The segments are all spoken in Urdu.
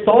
100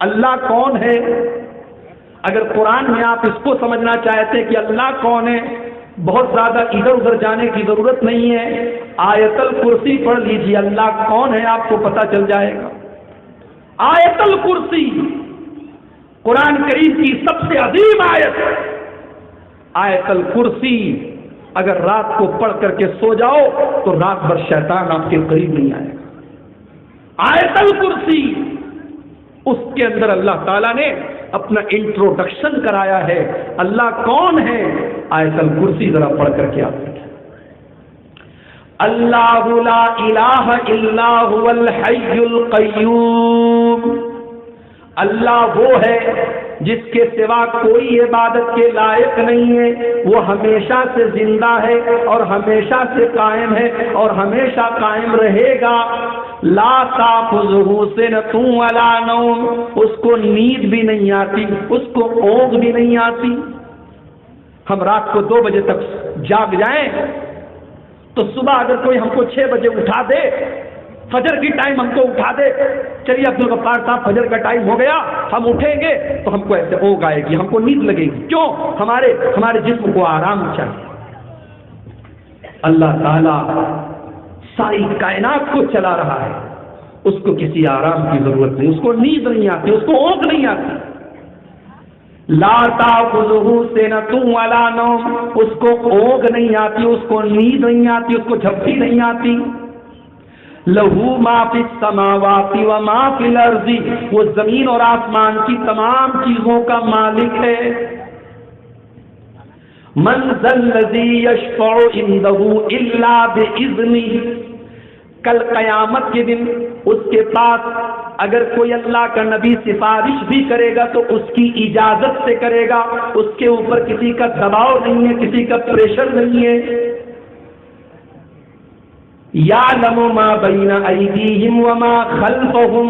اللہ کون ہے؟ اگر قرآن میں آپ اس کو سمجھنا چاہتے ہیں کہ اللہ کون ہے، بہت زیادہ ادھر ادھر جانے کی ضرورت نہیں ہے، آیت الکرسی پڑھ لیجیے، اللہ کون ہے آپ کو پتہ چل جائے گا۔ آیت الکرسی قرآن کریم کی سب سے عظیم آیت، آیت الکرسی اگر رات کو پڑھ کر کے سو جاؤ تو رات بھر شیطان آپ کے قریب نہیں آئے گا۔ آیت الکرسی، اس کے اندر اللہ تعالیٰ نے اپنا انٹروڈکشن کرایا ہے، اللہ کون ہے، آیت الکرسی ذرا پڑھ کر کے آپ دیکھیں۔ اللہ لا الہ الا هو الحی القیوم، اللہ وہ ہے جس کے سوا کوئی عبادت کے لائق نہیں ہے، وہ ہمیشہ سے زندہ ہے اور ہمیشہ سے قائم ہے اور ہمیشہ قائم رہے گا۔ لا تأخذہ سنۃ ولا نوم، اس کو نیند بھی نہیں آتی، اس کو اونگ بھی نہیں آتی۔ ہم رات کو 2 بجے تک جاگ جائیں تو صبح اگر کوئی ہم کو 6 بجے اٹھا دے، فجر کی ٹائم ہم کو اٹھا دے، چلیے عبدالغفار صاحب فجر کا ٹائم ہو گیا، ہم اٹھیں گے تو ہم کو ایسے اونگ آئے گی، ہم کو نیند لگے گی۔ کیوں؟ ہمارے جسم کو آرام چاہیے۔ اللہ تعالیٰ ساری کائنات کو چلا رہا ہے، اس کو کسی آرام کی ضرورت نہیں، اس کو نیند نہیں آتی، اس کو اونگ نہیں آتی۔ لا تأخذہ سنۃ ولا نوم، اس کو اونگ نہیں آتی، اس کو نیند نہیں آتی، اس کو جھپکی نہیں آتی۔ لہو ما فی السماوات و ما فی الارض، وہ زمین اور آسمان کی تمام چیزوں کا مالک ہے۔ من ذا الذی یشفع عنده الا باذنہ، کل قیامت کے دن اس کے پاس اگر کوئی اللہ کا نبی سفارش بھی کرے گا تو اس کی اجازت سے کرے گا، اس کے اوپر کسی کا دباؤ نہیں ہے، کسی کا پریشر نہیں ہے۔ یعلم ما بین ایدیہم وما خلفہم،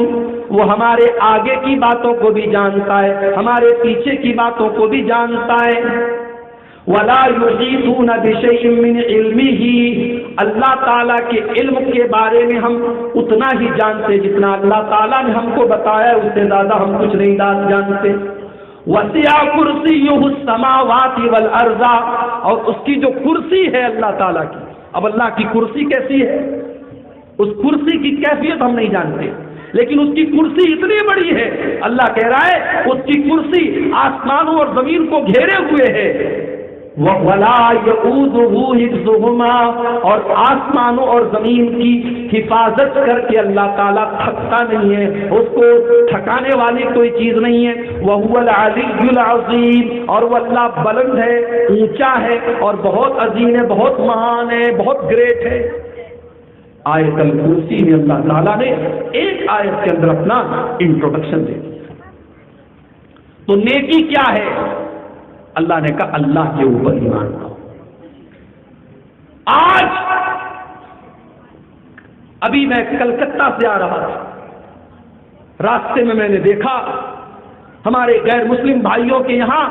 وہ ہمارے آگے کی باتوں کو بھی جانتا ہے، ہمارے پیچھے کی باتوں کو بھی جانتا ہے۔ ولا یحیطون بشیء من علمہ، اللہ تعالیٰ کے علم کے بارے میں ہم اتنا ہی جانتے جتنا اللہ تعالیٰ نے ہم کو بتایا، اس سے زیادہ ہم کچھ نہیں جانتے۔ وسع کرسیہ السماوات والارض، اور اس کی جو کرسی ہے اللہ تعالیٰ کی، اب اللہ کی کرسی کیسی ہے، اس کرسی کی کیفیت ہم نہیں جانتے، لیکن اس کی کرسی اتنی بڑی ہے، اللہ کہہ رہا ہے اس کی کرسی آسمانوں اور زمین کو گھیرے ہوئے ہے۔ وَلَا يَئُودُهُ حِفْظُهُمَا، اور آسمانوں اور زمین کی حفاظت کر کے اللہ تعالیٰ تھکتا نہیں ہے، اس کو تھکانے والی کوئی چیز نہیں ہے۔ وَهُوَ الْعَلِيُّ الْعَظِيمُ، اور وہ اللہ بلند ہے، اونچا ہے اور بہت عظیم ہے، بہت مہان ہے، بہت گریٹ ہے۔ آیت الکرسی میں اللہ تعالیٰ نے ایک آیت کے اندر اپنا انٹروڈکشن دے دیا۔ تو نیکی کیا ہے؟ اللہ نے کہا اللہ کے اوپر ایمان لاؤ۔ آج ابھی میں کلکتہ سے آ رہا تھا، راستے میں نے دیکھا ہمارے غیر مسلم بھائیوں کے یہاں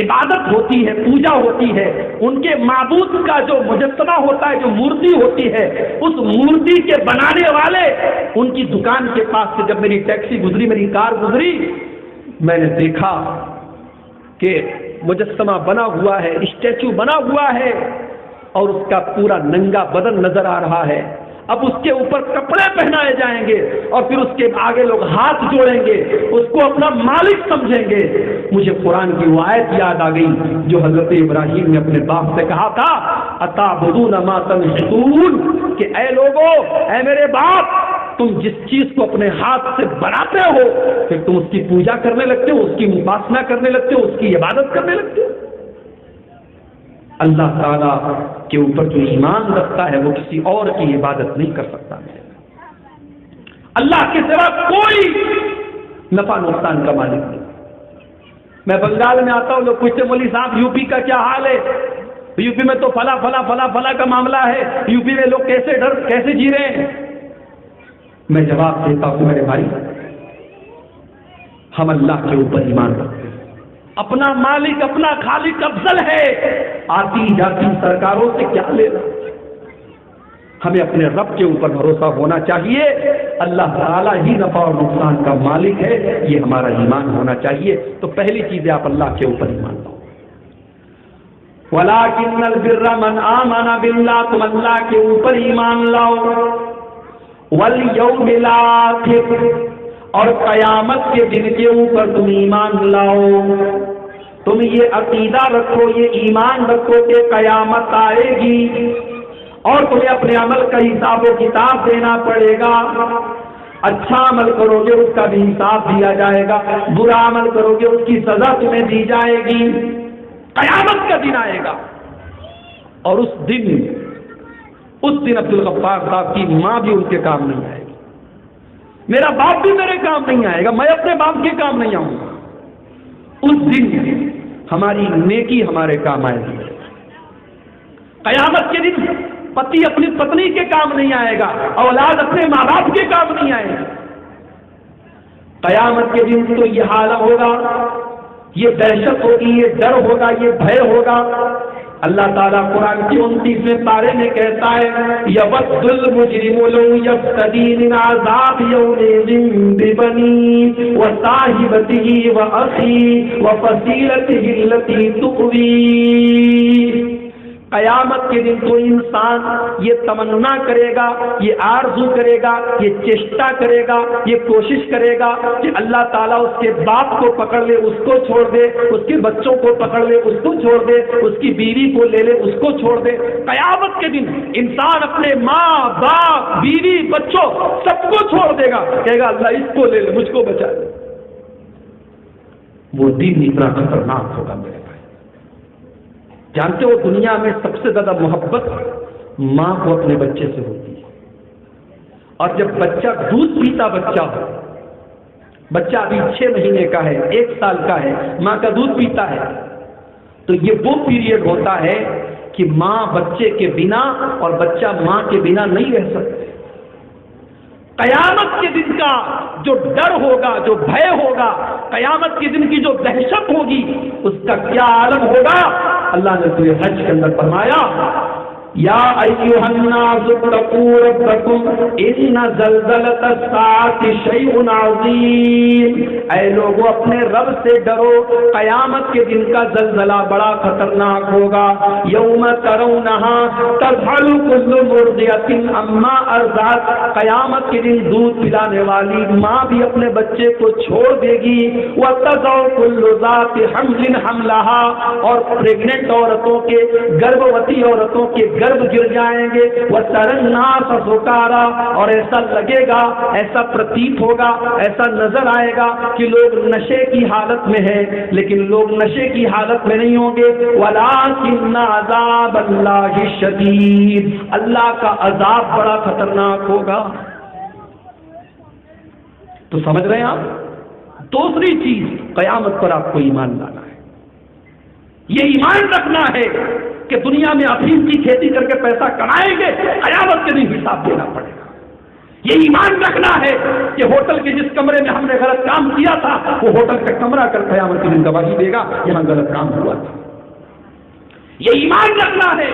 عبادت ہوتی ہے، پوجا ہوتی ہے، ان کے معبود کا جو مجسمہ ہوتا ہے، جو مورتی ہوتی ہے، اس مورتی کے بنانے والے ان کی دکان کے پاس سے جب میری ٹیکسی گزری، میری کار گزری، میں نے دیکھا کہ مجسمہ بنا ہوا ہے، اسٹیچو بنا ہوا ہے اور اس کا پورا ننگا بدن نظر آ رہا ہے۔ اب اس کے اوپر کپڑے پہنائے جائیں گے اور پھر اس کے آگے لوگ ہاتھ جوڑیں گے، اس کو اپنا مالک سمجھیں گے۔ مجھے قرآن کی وہ آیت یاد آ گئی جو حضرت ابراہیم نے اپنے باپ سے کہا تھا، اتعبدون ما تنحتون، کہ اے لوگو، اے میرے باپ، تم جس چیز کو اپنے ہاتھ سے بناتے ہو پھر تم اس کی پوجا کرنے لگتے ہو، اس کی مپاسنا کرنے لگتے ہو، اس کی عبادت کرنے لگتے ہو۔ اللہ تعالیٰ کے اوپر جو ایمان رکھتا ہے وہ کسی اور کی عبادت نہیں کر سکتا۔ اللہ کے سوا کوئی نفع نقصان کا مالک نہیں۔ میں بنگال میں آتا ہوں، لوگ پوچھتے مولوی صاحب یو پی کا کیا حال ہے؟ یو پی میں تو فلاں کا معاملہ ہے، یو پی میں لوگ کیسے جی رہے ہیں؟ میں جواب دیتا ہوں میرے بھائی، ہم اللہ کے اوپر ایمان رکھتے ہیں، اپنا مالک اپنا خالق افضل ہے، آتی جاتی سرکاروں سے کیا لینا، ہمیں اپنے رب کے اوپر بھروسہ ہونا چاہیے۔ اللہ تعالیٰ ہی نفع اور نقصان کا مالک ہے، یہ ہمارا ایمان ہونا چاہیے۔ تو پہلی چیز ہے آپ اللہ کے اوپر ایمان لاؤ۔ وَلَٰكِنَّ الْبِرَّ مَنْ آمَنَ بِاللَّهِ، تم اللہ کے اوپر ایمان لاؤ، وَالْيَوْمِ الْآخِرِ، اور قیامت کے دن کے اوپر تم ایمان لاؤ۔ تم یہ عقیدہ رکھو، یہ ایمان رکھو کہ قیامت آئے گی اور تمہیں اپنے عمل کا حساب و کتاب دینا پڑے گا۔ اچھا عمل کرو گے اس کا بھی حساب دیا جائے گا، برا عمل کرو گے اس کی سزا تمہیں دی جائے گی۔ قیامت کا دن آئے گا، اور اس دن عبدالغفار صاحب کی ماں بھی ان کے کام نہیں آئے گی، میرا باپ بھی میرے کام نہیں آئے گا، میں اپنے باپ کے کام نہیں آؤں گا۔ اس دن ہماری نیکی ہمارے کام آئے گی۔ قیامت کے دن پتی اپنی پتنی کے کام نہیں آئے گا، اولاد اپنے ماں باپ کے کام نہیں آئے گا۔ قیامت کے دن تو یہ حال ہوگا، یہ دہشت ہوگی، یہ ڈر ہوگا، یہ بھے ہوگا۔ اللہ تعالیٰ قرآن کی 29ویں پارے میں کہتا ہے یود المجرم لو یفتدی من عذاب یومئذ ببنیہ وصاحبتہ واخیہ وفصیلتہ التی تؤویہ۔ قیامت کے دن تو انسان یہ تمنا کرے گا، یہ آرزو کرے گا، یہ چیشٹا کرے گا، یہ کوشش کرے گا کہ اللہ تعالیٰ اس کے باپ کو پکڑ لے، اس کو چھوڑ دے، اس کے بچوں کو پکڑ لے، اس کو چھوڑ دے، اس کی بیوی کو لے لے، اس کو چھوڑ دے۔ قیامت کے دن انسان اپنے ماں باپ بیوی بچوں سب کو چھوڑ دے گا، کہے گا اللہ اس کو لے لے، مجھ کو بچا لے۔ وہ دن اتنا خطرناک ہوگا میرے بھائی۔ جانتے ہو دنیا میں سب سے زیادہ محبت ماں کو اپنے بچے سے ہوتی ہے، اور جب بچہ دودھ پیتا بچہ ابھی 6 مہینے کا ہے، 1 سال کا ہے، ماں کا دودھ پیتا ہے، تو یہ وہ پیریڈ ہوتا ہے کہ ماں بچے کے بنا اور بچہ ماں کے بنا نہیں رہ سکتے۔ قیامت کے دن کا جو ڈر ہوگا، جو بھے ہوگا، قیامت کے دن کی جو دہشت ہوگی، اس کا کیا عالم ہوگا۔ اللہ نے سورہ حج کے اندر فرمایا یا ایھا الناس اتقوا ربکم ان زلزلۃ الساعۃ شیء عظیم، اے لوگو اپنے رب سے ڈرو، قیامت کے دن کا زلزلہ بڑا خطرناک ہوگا۔ یوم ترونھا تذہل کل مرضعۃ عما ارضعت، قیامت کے دن دودھ پلانے والی ماں بھی اپنے بچے کو چھوڑ دے گی۔ وتضع کل ذات حمل حملها، اور پریگننٹ عورتوں کے، گربھوتی عورتوں کے گرب گر جائیں گے۔ وَتَرَى النَّاسَ سُکَارَىٰ، اور ایسا لگے گا، ایسا پرتیت ہوگا، ایسا نظر آئے گا کہ لوگ نشے کی حالت میں ہیں، لیکن لوگ نشے کی حالت میں نہیں ہوں گے۔ وَلَٰكِنَّ عَذَابَ اللَّهِ شَدِيدٌ، اللہ کا عذاب بڑا خطرناک ہوگا۔ تو سمجھ رہے ہیں آپ؟ دوسری چیز قیامت پر آپ کو ایمان لانا ہے، یہ ایمان رکھنا ہے کہ دنیا میں افیم کی کھیتی کر کے پیسہ کمائیں گے، قیامت کے دن حساب دینا پڑے گا۔ یہ ایمان رکھنا ہے کہ ہوٹل کے جس کمرے میں ہم نے غلط کام کیا تھا، وہ ہوٹل کا کمرہ کر قیامت کے دن گواہی دے گا یہاں غلط کام ہوا تھا۔ یہ ایمان رکھنا ہے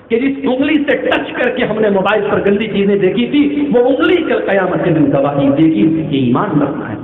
کہ جس انگلی سے ٹچ کر کے ہم نے موبائل پر گندی چیزیں دیکھی تھی، وہ انگلی کل قیامت کے دن گواہی دے گی۔ یہ ایمان رکھنا ہے۔